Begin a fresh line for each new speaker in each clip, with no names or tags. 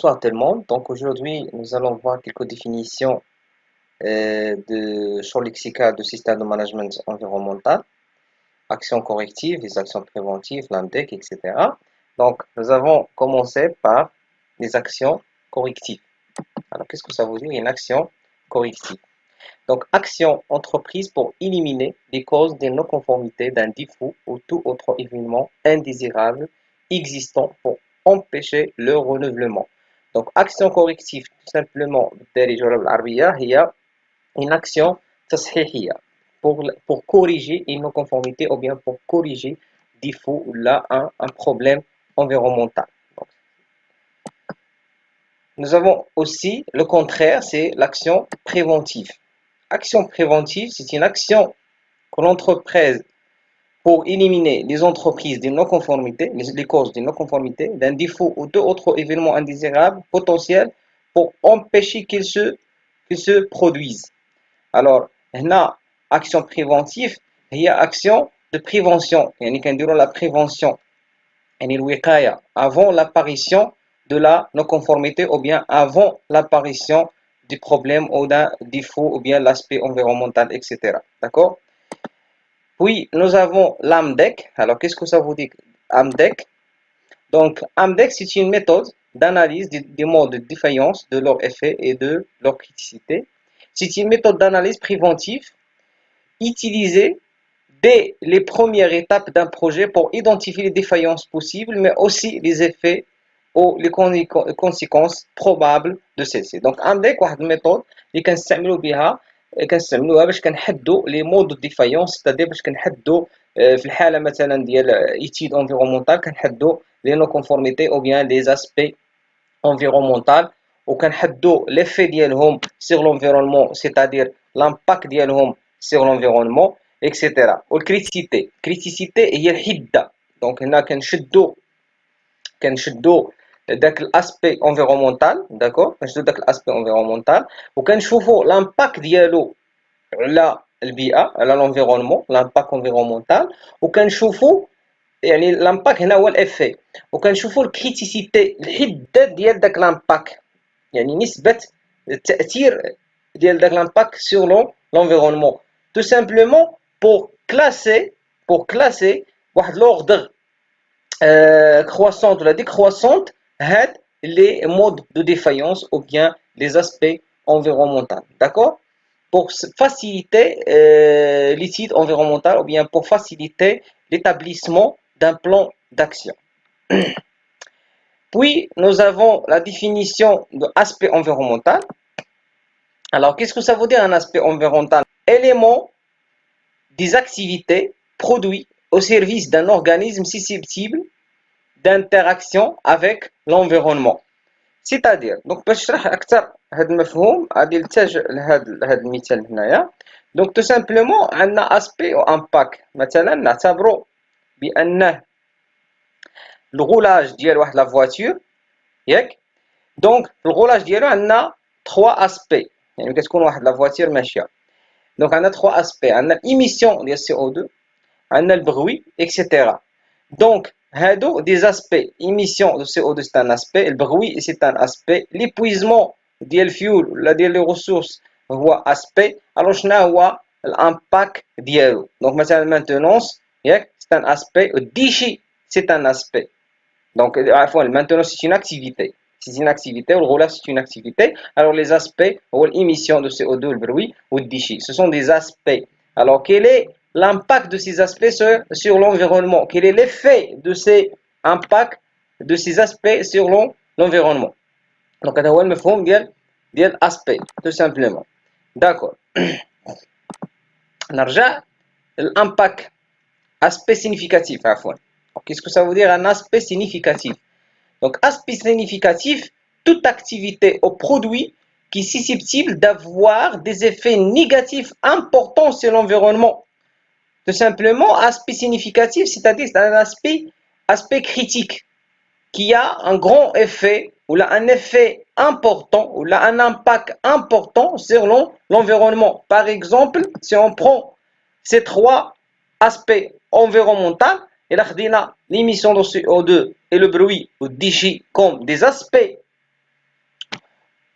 Bonsoir tout le monde. Donc aujourd'hui, nous allons voir quelques définitions de champ lexical de système de management environnemental, actions correctives, les actions préventives, l'AMDEC, etc. Donc nous avons commencé par les actions correctives. Alors qu'est-ce que ça veut dire une action corrective? Donc action entreprise pour éliminer les causes des non-conformités d'un défaut ou tout autre événement indésirable existant pour empêcher le renouvellement. Donc action corrective tout simplement بالدارجة ولا بالعربية هي une action تصحيحية pour corriger une non-conformité ou bien pour corriger défaut ou là un problème environnemental. Donc, nous avons aussi le contraire, c'est l'action préventive. Action préventive, c'est une action que l'entreprise pour éliminer les entreprises des non-conformités, les causes des non-conformités, d'un défaut ou d'autres événements indésirables potentiels pour empêcher qu'ils se produisent. Alors, هنا action préventive هي action de prévention, يعني كنديروا la prévention, يعني الوقاية avant l'apparition de la non-conformité ou bien avant l'apparition du problème ou d'un défaut ou bien l'aspect environnemental, etc. D'accord? Puis, nous avons l'AMDEC. Alors, qu'est-ce que ça vous dit, AMDEC? Donc, AMDEC, c'est une méthode d'analyse des modes de défaillance, de leurs effets et de leur criticité. C'est une méthode d'analyse préventive utilisée dès les premières étapes d'un projet pour identifier les défaillances possibles, mais aussi les effets ou les conséquences probables de celles-ci. Donc, AMDEC, c'est une méthode qui كنستعملوا بها كنستعملوها باش كنحدوا لي مود دو ديفايونس ستادير باش كنحدوا في الحاله مثلا ديال ايتيد انفيرومونتال كنحدوا لي نو كونفورميتي او بيان لي زاسبي انفيرومونتال وكنحدوا ليفي ديالهم سيغ لونفيرونمون ستادير لامباكت ديالهم سيغ لونفيرونمون اكسيتيرا. والكريتيسيتي هي الحده. دونك هنا كنشدوا داك الاسبي انفيرومونتال داكور كنشدوا داك الاسبي انفيرومونتال وكنشوفوا لامباكت ديالو على البيئه على لونفيرونمون لامباكت انفيرومونتال وكنشوفوا يعني لامباكت هنا هو الافي وكنشوفوا الكريتيسيتي الحده ديال داك لامباكت يعني نسبه التاثير ديال داك لامباكت سور لونفيرونمون tout simplement pour classer واحد l'ordre croissante ou la décroissante les modes de défaillance ou bien les aspects environnementaux. D'accord? Pour faciliter l'étude environnementale ou bien pour faciliter l'établissement d'un plan d'action. Puis, nous avons la définition de aspect environnemental. Alors, qu'est-ce que ça veut dire un aspect environnemental? Élément des activités produits au service d'un organisme susceptible d'interaction avec l'environnement. C'est-à-dire, donc باش نشرح أكثر هذا المفهوم غادي نلتجئ لهذا المثال هنايا. Donc tout simplement عندنا aspect و impact. مثلا نعتبروا بأنه الغلاج ديال واحد لا فواتور ياك. دونك الغلاج ديالو عندنا 3 aspects. يعني كتكون واحد لا فواتور ماشية. دونك عندنا 3 aspects. عندنا l'émission ديال CO2 عندنا البغوي etc. Donc هادو des aspects. Émission de CO2 c'est un aspect, le bruit c'est un aspect, l'épuisement ديال الفيول ولا ديال les ressources هو aspect. Alors شنو هو l'impact ديالو؟ Donc مثلا maintenance ياك c'est un aspect, le déchet c'est un aspect. Donc عفوا maintenance c'est une activité. C'est une activité, le roulage c'est une activité. Alors les aspects هو l'émission de CO2, le bruit ou le déchet. Ce sont des aspects. Alors quel est l'impact de ces aspects sur l'environnement? Quel est l'effet de ces impacts, de ces aspects sur l'environnement? Donc, هذا هو المفهوم ديال aspect, tout simplement. D'accord. نرجع l'impact, aspect significatif, عفوا. Qu'est-ce que ça veut dire un aspect significatif? Donc, aspect significatif, toute activité ou produit qui est susceptible d'avoir des effets négatifs importants sur l'environnement. Tout simplement, aspect significatif, c'est-à-dire c'est un aspect critique qui a un grand effet ou là un effet important ou là un impact important sur l'environnement. Par exemple, si on prend ces 3 aspects environnementaux et là l'émission de CO2 et le bruit ou déchets comme des aspects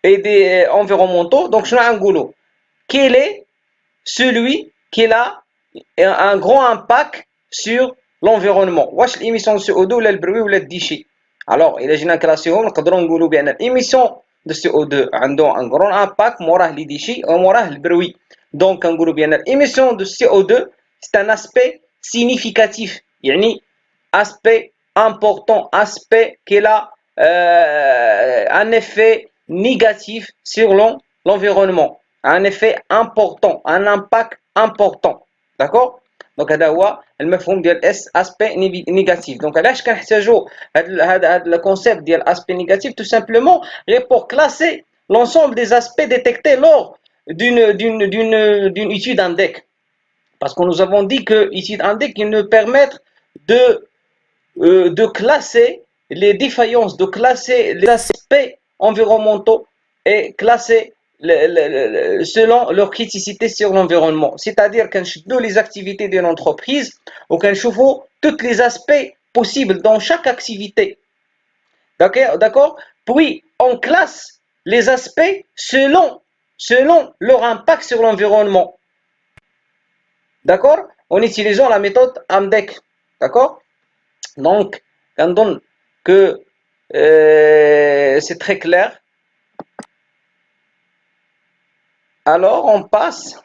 et des environnementaux. Donc, je n'ai quel est celui qui a un grand impact sur l'environnement. واش l'émission de CO2 ولا البروي ولا الديشي. Alors, إلا جينا نكلاسيهم نقدروا نقولوا بأن l'émission de CO2 عنده un grand impact موراه لي ديشي وموراه البروي. Donc, نقولوا بأن l'émission de CO2 c'est un aspect significatif, يعني aspect important, aspect qui a un effet négatif sur l'environnement, un effet important, un impact important. D'accord. Donc هذا هو المفهوم ديال اس aspect négatif. Donc علاش كنحتاجوا هذا le concept ديال aspect négatif tout simplement pour classer l'ensemble des aspects détectés lors d'une étude index. Parce que nous avons dit que étude index qui nous permettent de classer les défaillances, de classer les aspects environnementaux et classer selon leur criticité sur l'environnement. C'est-à-dire qu'on choisit les activités d'une entreprise ou qu'on choisit tous les aspects possibles dans chaque activité. D'accord? Puis on classe les aspects selon leur impact sur l'environnement. D'accord? En utilisant la méthode AMDEC. D'accord? Donc, on donne que c'est très clair. Alors, on passe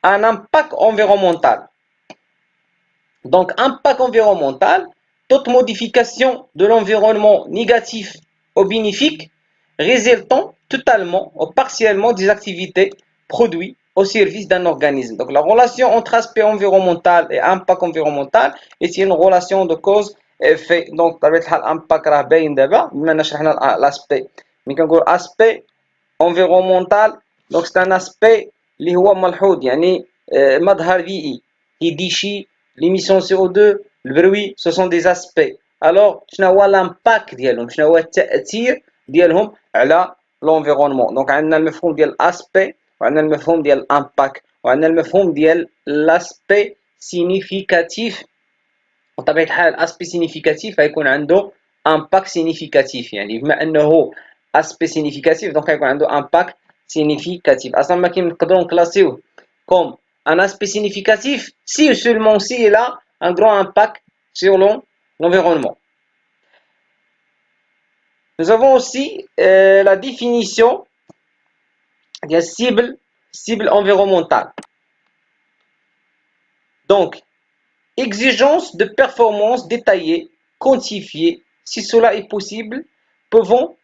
à un impact environnemental. Donc, impact environnemental, toute modification de l'environnement négatif ou bénéfique résultant totalement ou partiellement des activités produites au service d'un organisme. Donc, la relation entre aspect environnemental et impact environnemental est une relation de cause-effet. Donc, l'impact راه باين دابا بما أن شرحنا l'aspect. Mais كنقول aspect environnemental, donc c'est un aspect اللي هو ملحوظ يعني مظهر بيئي qui déchire l'émission CO2 البروي ce sont des aspects. Alors شنو هو l'impact ديالهم شنو هو التأثير ديالهم على l'environnement. Donc عندنا المفهوم ديال aspect وعندنا المفهوم ديال impact وعندنا المفهوم ديال l'aspect significatif. بطبيعة الحال aspect significatif غيكون عنده impact significatif يعني بما أنه aspect significatif donc غيكون عنده impact significatif. أصلا ما كنقدروا نكلاسيوه comme un aspect significatif si seulement si il a un grand impact sur l'environnement. Nous avons aussi la définition de cible environnementale. Donc, exigence de performance détaillée, quantifiée, si cela est possible, pouvant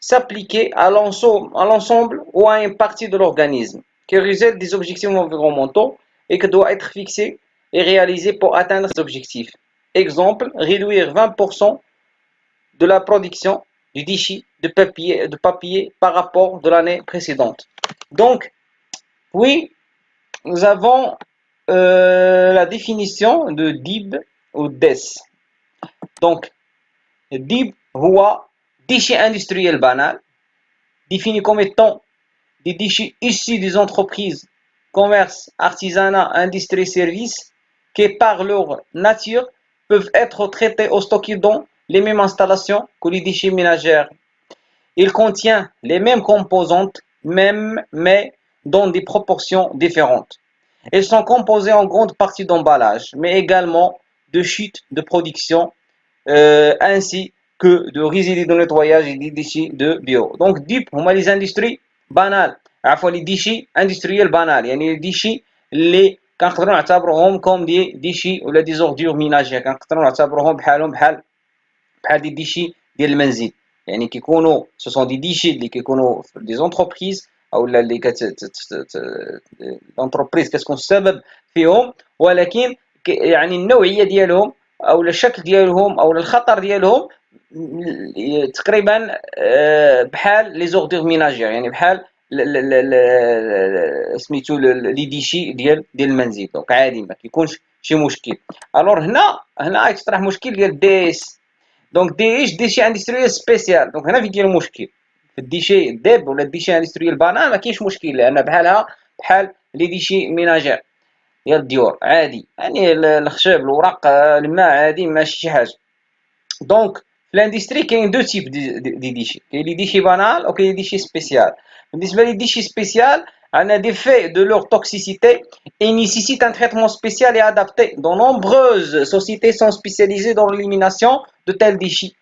s'appliquer à l'ensemble ou à une partie de l'organisme, qui résulte des objectifs environnementaux et qui doit être fixé et réalisé pour atteindre ces objectifs. Exemple, réduire 20% de la production du déchet de papier par rapport de l'année précédente. Donc, oui, nous avons la définition de DIB ou DES. Donc, DIB هو déchet industriel banal, défini comme étant des déchets issus des entreprises, commerce, artisanat, industrie, services, qui par leur nature peuvent être traités ou stockés dans les mêmes installations que les déchets ménagers. Il contient les mêmes composantes, mais dans des proportions différentes. Ils sont composés en grande partie d'emballage, mais également de chutes de production, ainsi que de résidus de nettoyage et des déchets de bio. Donc, DIP, les industries banales, عفوا les déchets industriels banals, يعني les déchets اللي كنقدروا نعتبروهم comme des déchets ولا des ordures ménagères, كنقدروا نعتبروهم بحال des déchets ديال المنزل. يعني كيكونوا ce sont des déchets اللي كيكونوا des entreprises او اللي الانتربريز كتكون السبب فيهم ولكن يعني النوعيه ديالهم او الشكل ديالهم او الخطر ديالهم تقريبا بحال لي زوردور ميناجير يعني بحال سميتو لي ديشي ديال المنزل. دونك عادي ما كيكونش شي مشكل. الور هنا يتطرح مشكل ديال ديس. دونك ديشي اندستريال سبيسيال. دونك هنا فين كاين المشكل في الديشي ديب ولا الديشي اندستريال بانان ما كاينش مشكل لان بحالها بحال لي ديشي ميناجير ديال الديور عادي يعني الخشب الوراق الماء عادي ماشي شي حاجه. دونك l'industrie كاين deux types de déchets كاين les déchets banals وكاين les déchets spéciaux بالنسبة les déchets spéciaux عندنا des faits de leur toxicité et nécessitent un traitement spécial et adapté. De nombreuses sociétés sont spécialisées dans l'élimination de tels déchets.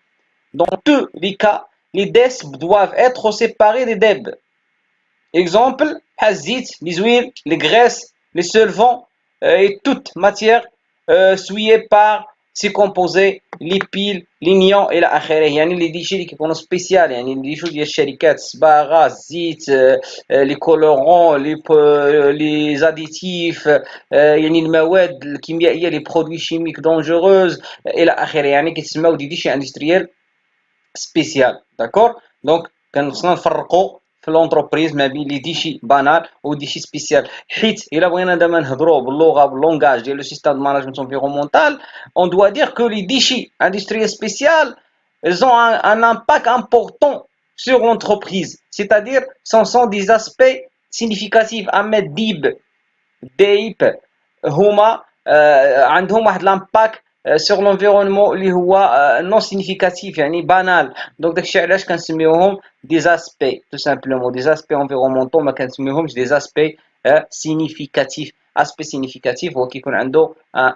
Dans tous les cas, les DESB doivent être séparés des DEB. Exemple, les huiles, les graisses, les solvants et toute matière souillée par ses composés, les piles, les nions et la akhireh. يعني les déchets اللي كيكونوا spécial يعني les déchets ديال الشركات صباغة الزيت les colorants les additifs يعني المواد الكيميائية les produits chimiques dangereux إلى آخره يعني كيتسموا des déchets industriels spécial d'accord donc كنخصنا نفرقوا في لونتربريز ما بين لي ديشي بانال و ديشي سبيسيال حيت الا بغينا دابا نهضروا باللغه باللونغاج ديال لو سيستيم دو ماناجمنت انفيرومونتال on doit dire que les déchets industriels spéciaux ils ont un impact important sur l'entreprise c'est-à-dire ce sont des aspects significatifs اما ديب هما عندهم واحد لامباكت sur l'environnement اللي هو non significatif يعني بانال دونك داكشي علاش كنسميوهم des aspects tout simplement des aspects environnementaux ما كنسميوهمش des aspects significatifs aspect significatif هو كيكون عنده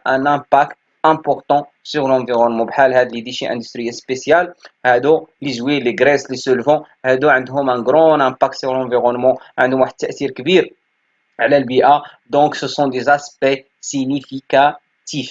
un impact important sur l'environnement بحال هاد لي ديشي اندستريال سبيسيال هادو لي زويل لي غريس لي سولفون هادو عندهم ان غرون impact sur l'environnement عندهم واحد التاثير كبير على البيئه دونك سو سون دي اسبي سينيفيكاتيف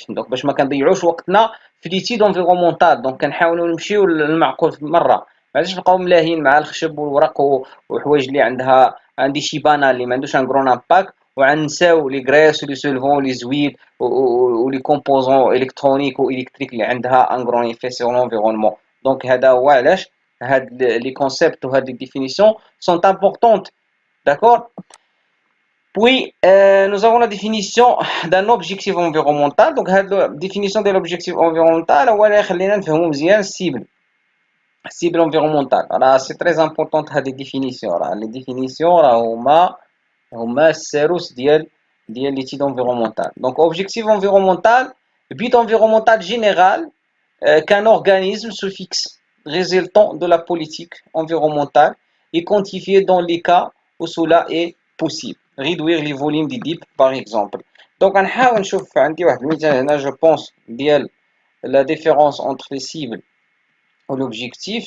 دونك باش ما كنضيعوش وقتنا في ليتيد انفيرومونتال دونك كنحاولوا نمشيو للمعقول في مره ما عادش نبقاو ملاهين مع الخشب والورق وحوايج اللي عندها عندي شي بانال اللي ما عندوش ان غرون امباكت وعنساو لي غريس ولي سولفون ولي زويل ولي كومبوزون الكترونيك والكتريك اللي عندها ان غرون ايفي سور لونفيرونمون دونك هذا هو علاش هاد لي كونسيبت وهاد لي ديفينيسيون سون امبورطونت داكور. Puis, nous avons la définition d'un objectif environnemental. Donc, la définition de l'objectif environnemental, cible environnementale. Alors, c'est très important cette définition. Les définitions, c'est l'étude environnementale. Donc, objectif environnemental, but environnemental général qu'un organisme se fixe résultant de la politique environnementale et quantifié dans les cas où cela est possible. Réduire les volumes des DIP par exemple. Donc, on je pense la différence entre les cibles et l'objectif.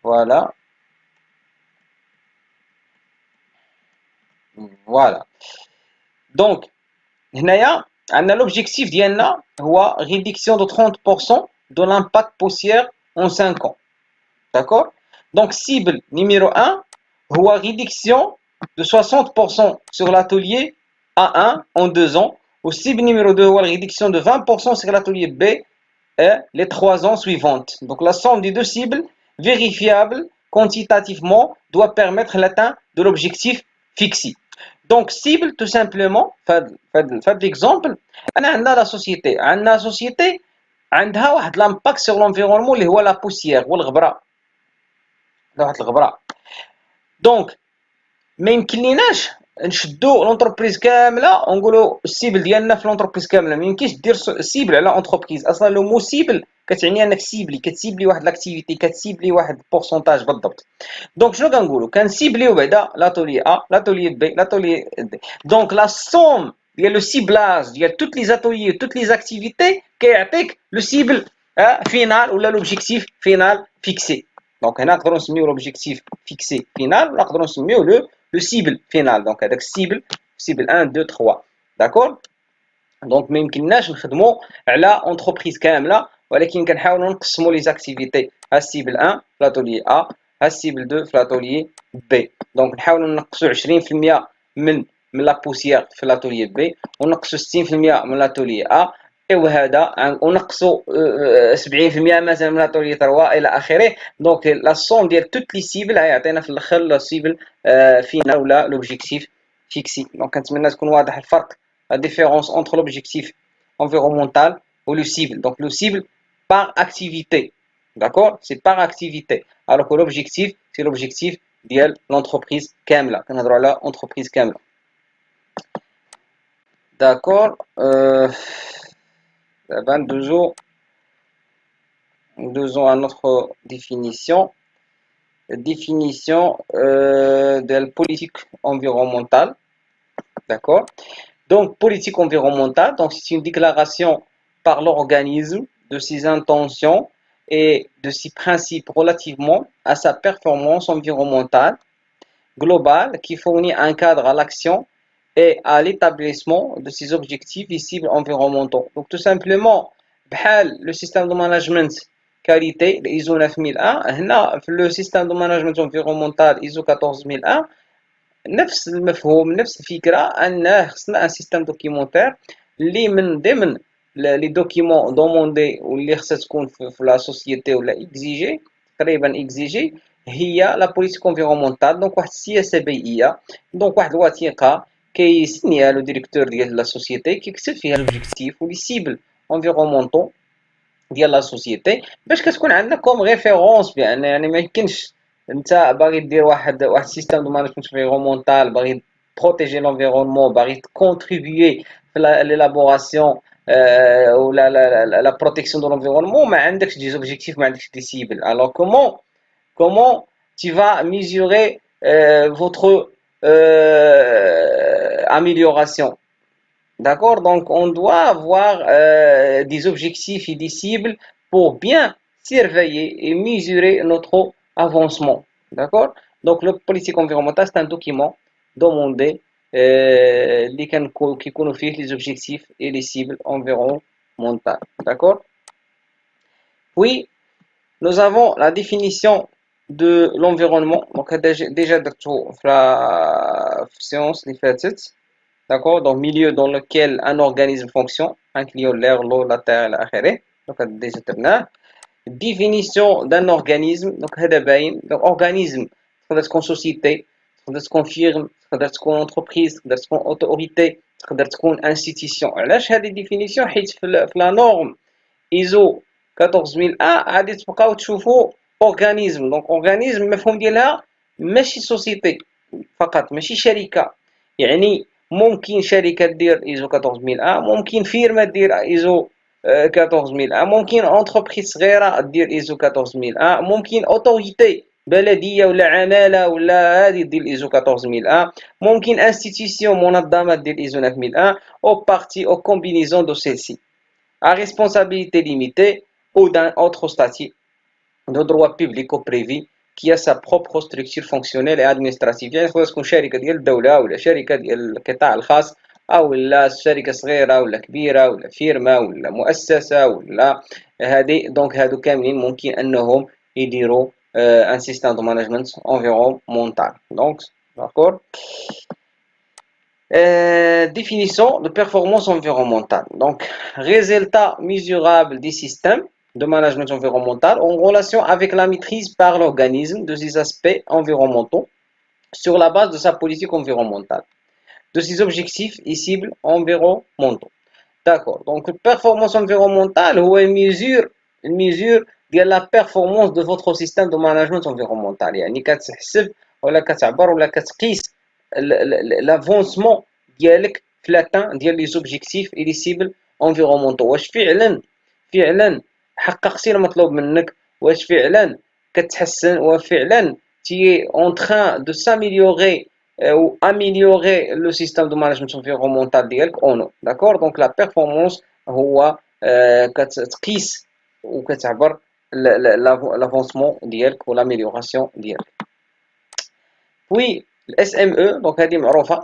Voilà. Voilà. Donc, l'objectif ديالنا هو réduction de 30% de l'impact poussière en 5 ans. D'accord? Donc, cible numéro 1, هو réduction de 60% sur l'atelier A1 en 2 ans. Ou cible numéro 2, هو réduction de 20% sur l'atelier B et les 3 ans suivantes. Donc, la somme des deux cibles vérifiables quantitativement doit permettre l'atteinte de l'objectif fixé. Donc, cible, tout simplement, fait l'exemple, on a la société. La société a l'impact sur l'environnement, qui est la poussière ou le غبرة. Donc, ما يمكنليناش نشدو لونتربريز كامله ونقولوا السيبل ديالنا في لونتربريز كامله ما يمكنش دير سيبل على اونتربريز اصلا لو مو سيبل كتعني انك كتسيبلي واحد لاكتيفيتي كتسيبلي واحد بورسونتاج بالضبط دونك شنو كنقولوا كنسيبليو بعدا لاتولي ا لاتولي بي لاتولي دي دونك لا سوم ديال لو سيبلاج ديال توت لي زاتولي توت لي اكتيفيتي كيعطيك لو سيبل فينال ولا لوبجيكتيف فينال فيكسي دونك هنا نقدروا نسميو لوبجيكتيف فيكسي فينال ولا نقدروا نسميو le cible final donc avec cible 1 2 3 d'accord donc ما يمكنناش نخدموا على entreprise كامله ولكن كنحاولوا نقسموا لي زاكتيفيتي ها السيبل 1 في لاتولي ا ها السيبل 2 في لاتولي بي دونك نحاولوا نقصوا 20% من لا بوسيير في لاتولي بي ونقصوا 60% من لاتولي ا وهذا ونقصوا 70% مثلا من لاتولي 3 الى اخره دونك لا سوم ديال توت لي سيبل غيعطينا في الاخر لا سيبل فينال ولا لوبجيكتيف فيكسي دونك كنتمنى تكون واضح الفرق la différence entre l'objectif environnemental ou le cible. Donc le cible par activité. D'accord? C'est par activité. Alors que l'objectif, c'est l'objectif de l'entreprise Kamla. On a là entreprise Kamla. D'accord? 22 jours. Nous avons à notre définition. Définition de la politique environnementale. D'accord? Donc, politique environnementale, donc c'est une déclaration par l'organisme de ses intentions et de ses principes relativement à sa performance environnementale globale qui fournit un cadre à l'action et à l'établissement de ses objectifs et cibles environnementaux. Donc, tout simplement, le système de management qualité ISO 9001, le système de management environnemental ISO 14001, نفس المفهوم نفس الفكرة أن خصنا ان سيستم دوكيومونتير اللي من ضمن لي دوكيومون دوموندي واللي خصها تكون في لا سوسيتي ولا اكزيجي تقريبا اكزيجي هي لا بوليتيك انفيرومونتال. دونك واحد السياسة بيئية، دونك واحد الوثيقة كيسينيها لو ديريكتور ديال لا سوسيتي كيكتب فيها لوبجيكتيف ولي سيبل انفيرومونتو ديال لا سوسيتي باش كتكون عندنا كوم ريفيرونس، بان يعني ما يمكنش انت باغي دير واحد سيستم دو مانجمنت انفيرومونتال، باغي بروتيجي لونفيرونمون، باغي كونتريبيي في ليلابوراسيون ولا لا بروتيكسيون دو لونفيرونمون، ما عندكش دي زوبجيكتيف، ما عندكش دي سيبل. الوغ comment tu vas mesurer votre amélioration. D'accord? Donc, on doit avoir des objectifs et des cibles pour bien surveiller et mesurer notre avancement. D'accord? Donc, le politique environnementale, c'est un document demandé qui confie les objectifs et les cibles environnementales. D'accord? Puis, nous avons la définition de l'environnement. Donc, déjà, la séance, les faits. D'accord? Donc, milieu dans lequel un organisme fonctionne, incluant l'air, l'eau, la terre, l'ARE. Donc, déjà, définition d'un organisme. Donc, donc organisme, c'est une société, c'est une firme, c'est une entreprise, c'est une autorité, c'est une institution. علاش هذه définition حيت في la norme ISO 14001 غادي تبقاو تشوفوا organisme. donc organisme المفهوم ديالها ماشي société فقط، ماشي شركة. يعني ممكن شركة دير ISO 14001، ممكن فيرما دير ISO 14001، ممكن انتربريز صغيرة دير ISO 14001، ممكن اوتوريتي بلدية ولا عمالة ولا هذه دير ISO 14001، ممكن انستيتيسيون منظمة دير ISO 9001 او بارتي او كومبينيزون دو سيلسي à responsabilité limitée ou d'un autre statut de droit public ou privé qui a sa propre structure fonctionnelle et administrative. يعني تقدر تكون شركة ديال الدولة ولا شركة ديال القطاع الخاص أو لا شركة صغيرة ولا كبيرة ولا فيرما ولا مؤسسة ولا هذه. دونك هادو كاملين ممكن أنهم يديروا un système de management environnemental. Donc, d'accord. Définition de performance environnementale. Donc, résultat mesurable des systèmes de management environnemental en relation avec la maîtrise par l'organisme de ses aspects environnementaux sur la base de sa politique environnementale, de ses objectifs et cibles environnementaux. D'accord. Donc, performance environnementale هو une mesure de la performance de votre système de management environnemental. يعني كتحسب ولا كتعبر ولا كتقيس l'avancement ديالك في l'atteint ديال les objectifs et les cibles environnementaux. واش فعلا حققتي المطلوب منك، واش فعلا كتحسن، وفعلا tu es en train de s'améliorer ou améliorer le système de management environnemental ديالك ou non. D'accord? Donc la performance هو كتقيس وكتعبر l'avancement ديالك ou l'amélioration ديالك. Puis le SME, donc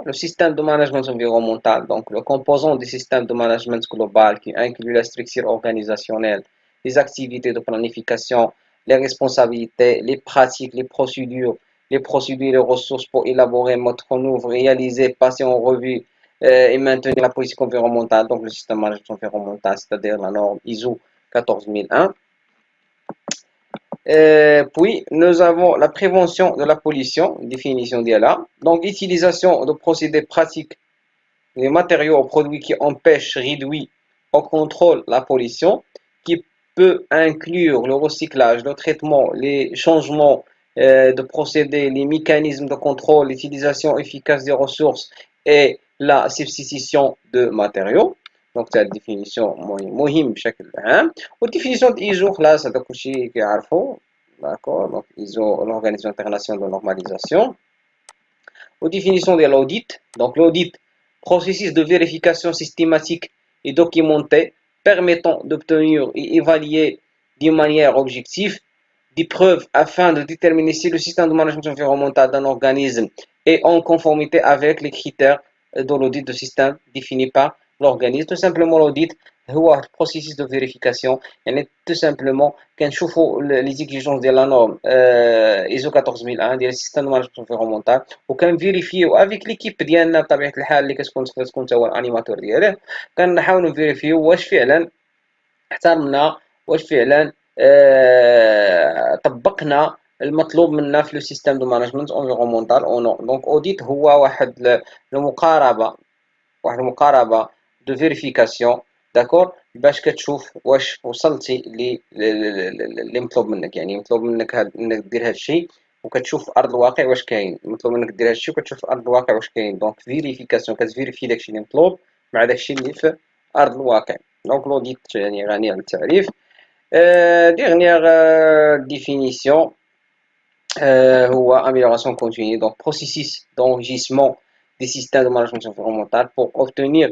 le système de management environnemental, donc le composant du système de management global qui inclut la structure organisationnelle, les activités de planification, les responsabilités, les pratiques, les procédures et les ressources pour élaborer, mettre en œuvre, réaliser, passer en revue et maintenir la politique environnementale, donc le système de management environnemental, c'est-à-dire la norme ISO 14001. Puis, nous avons la prévention de la pollution, définition d'IALA. Donc, utilisation de procédés pratiques, des matériaux ou produits qui empêchent, réduisent ou contrôlent la pollution, qui peut inclure le recyclage, le traitement, les changements de procédés, les mécanismes de contrôle, l'utilisation efficace des ressources et la substitution de matériaux. Donc, c'est la définition مهم بشكل عام. والديفينيسيون ISO خلاص هذا كلشي كيعرفو. D'accord. Donc, ISO, l'Organisation internationale de normalisation. Aux définitions de l'audit. Donc, l'audit, processus de vérification systématique et documenté permettant d'obtenir et évaluer d'une manière objective des preuves afin de déterminer si le système de management environnemental d'un organisme est en conformité avec les critères de l'audit de système définis par l'organisme. Tout simplement, l'audit هو processus de vérification. يعني tout simplement كنشوفوا les exigences ديال la norme ISO 14001 ديال السيستم دو مانجمنت انفيرومونتال وكنفيريفيو افيك ليكيب ديالنا بطبيعه الحال اللي كتكون تا هو الانيماتور دياليه. كنحاولوا نفيريفيو واش فعلا احترمنا، واش فعلا طبقنا المطلوب منا في لو سيستم دو مانجمنت انفيرومونتال او نو. دونك اوديت هو واحد المقاربه دو فيريفيكاسيون. داكور باش كتشوف واش وصلتي اللي مطلوب منك. يعني مطلوب منك انك دير هذا الشيء وكتشوف في ارض الواقع واش كاين. مطلوب منك دير هذا الشيء وكتشوف في ارض الواقع واش كاين. دونك فيريفيكاسيون كتفيريفي داكشي اللي مطلوب مع داكشي اللي في ارض الواقع. دونك لوديت يعني غني عن التعريف. Dernière définition, هو amélioration continue, donc processus d'enrichissement des systèmes de management environnemental pour obtenir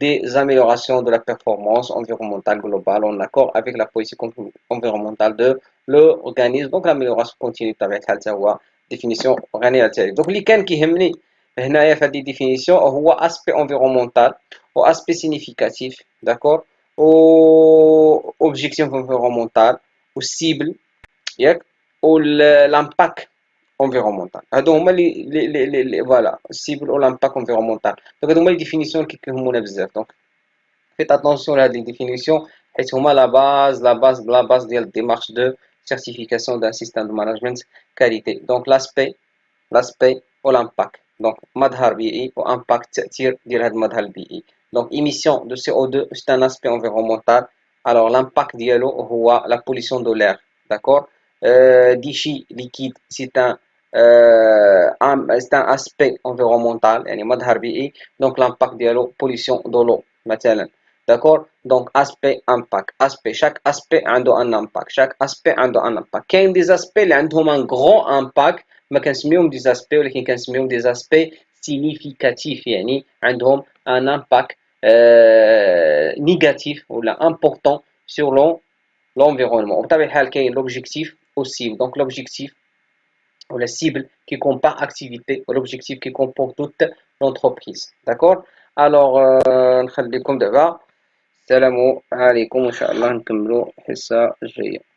des améliorations de la performance environnementale globale en accord avec la politique environnementale de l'organisme. Donc l'amélioration continue avec حتى هو définition غنية التعريف. donc اللي كان كيهمني هنايا في هذه الديفينيسيون هو aspect environnemental و aspect significatif. d'accord. او objectif environnemental و cible ياك و l'impact environnemental. هادو هما اللي فوالا السيبل او l'impact environnemental. دونك هادو هما لي ديفينيسيون اللي كيهمونا بزاف. دونك فيت اتونسيون لهاد لي ديفينيسيون حيت هما لا باز ديال الديمارش دو certification d'un système de management qualité. donc l'aspect و l'impact. donc مظهر بيئي و impact تأثير ديال هاد المظهر البيئي. donc émission de CO2 c'est un aspect environnemental. alors l'impact ديالو هو la pollution de l'air. d'accord. déchets liquides c'est un aspect environnemental يعني مظهر بيئي. donc l'impact ديالو pollution de l'eau مثلا. d'accord. donc aspect impact aspect chaque aspect عنده un impact chaque aspect عنده un impact. كاين des aspects اللي عندهم un grand impact ما كنسميهم des aspects ولكن كنسميهم des aspects significatifs يعني عندهم un impact négatif ولا important sur l'environnement. وبطبيعة الحال كاين l'objectif aussi. donc l'objectif ou la cible qui compare activité ou l'objectif qui comporte toute l'entreprise. d'accord. alors نخليكم دابا السلام عليكم وان شاء الله نكملوا الحصه الجايه.